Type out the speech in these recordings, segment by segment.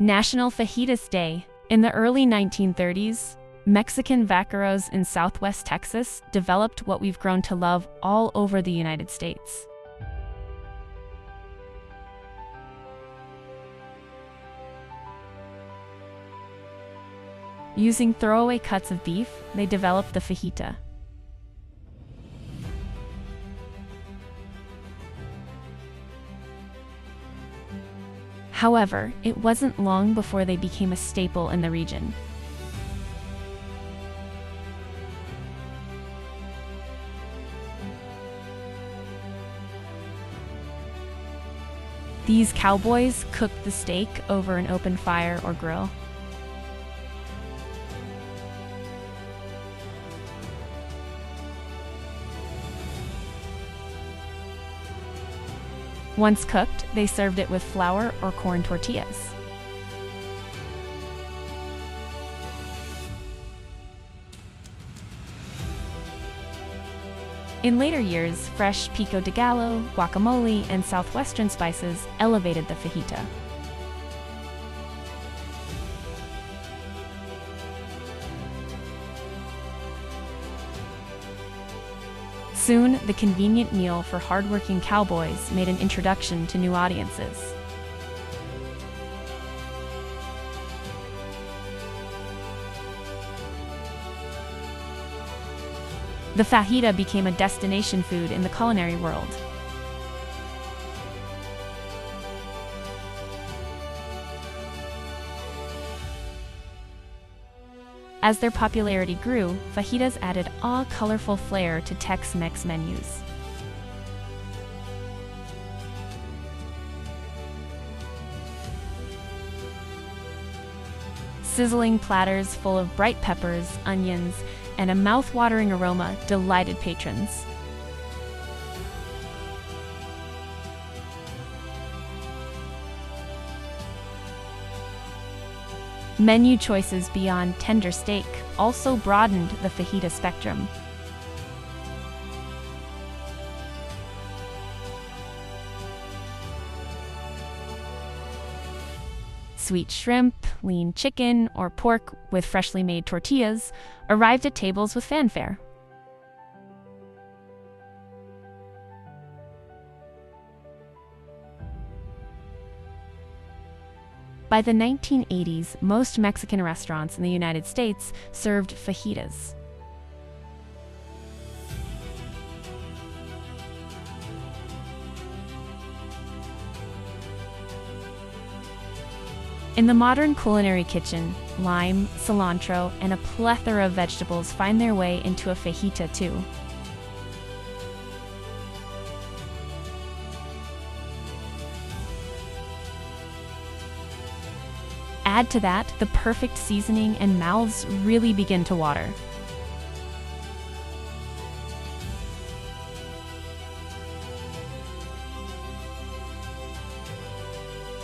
National Fajitas Day. In the early 1930s, Mexican vaqueros in southwest Texas developed what we've grown to love all over the United States. Using throwaway cuts of beef, they developed the fajita. However, it wasn't long before they became a staple in the region. These cowboys cooked the steak over an open fire or grill. Once cooked, they served it with flour or corn tortillas. In later years, fresh pico de gallo, guacamole, and southwestern spices elevated the fajita. Soon, the convenient meal for hardworking cowboys made an introduction to new audiences. The fajita became a destination food in the culinary world. As their popularity grew, fajitas added a colorful flair to Tex-Mex menus. Sizzling platters full of bright peppers, onions, and a mouth-watering aroma delighted patrons. Menu choices beyond tender steak also broadened the fajita spectrum. Sweet shrimp, lean chicken, or pork with freshly made tortillas arrived at tables with fanfare. By the 1980s, most Mexican restaurants in the United States served fajitas. In the modern culinary kitchen, lime, cilantro, and a plethora of vegetables find their way into a fajita too. Add to that the perfect seasoning and mouths really begin to water.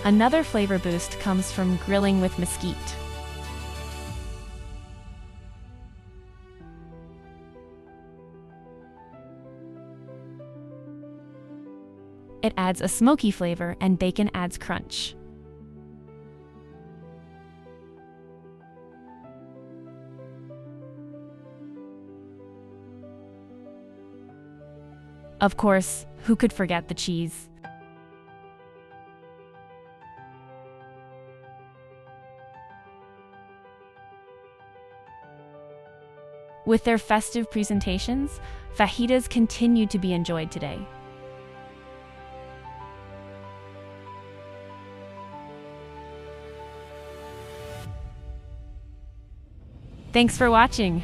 Another flavor boost comes from grilling with mesquite. It adds a smoky flavor and bacon adds crunch. Of course, who could forget the cheese? With their festive presentations, fajitas continue to be enjoyed today. Thanks for watching.